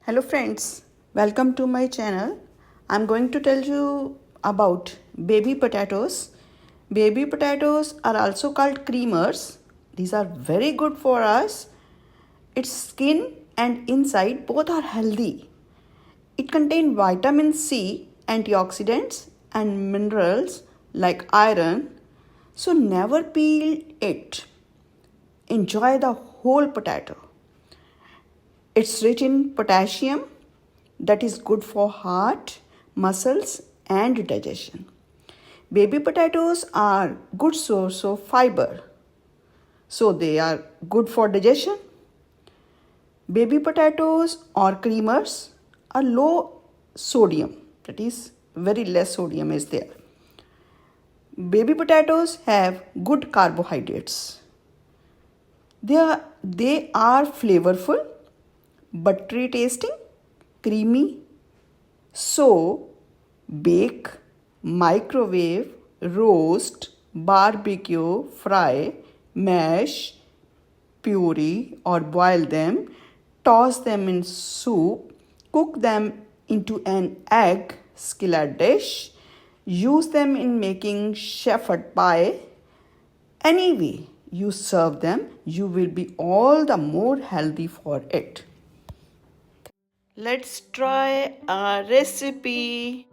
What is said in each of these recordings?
Hello friends, welcome to my channel. I'm going to tell you about baby potatoes. Baby potatoes are also called creamers. These are very good for us. Its skin and inside both are healthy. It contains vitamin C, antioxidants and minerals like iron. So never peel it. Enjoy the whole potato. It's rich in potassium that is good for heart, muscles and digestion. Baby potatoes are good source of fiber. So they are good for digestion. Baby potatoes or creamers are low sodium, that is very less sodium is there. Baby potatoes have good carbohydrates. They are flavorful, buttery tasting, creamy. So, bake, microwave, roast, barbecue, fry, mash, puree or boil them, toss them in soup, cook them into an egg skillet dish, use them in making shepherd pie. Any way you serve them, you will be all the more healthy for it. Let's try a recipe.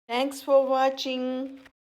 Thanks for watching.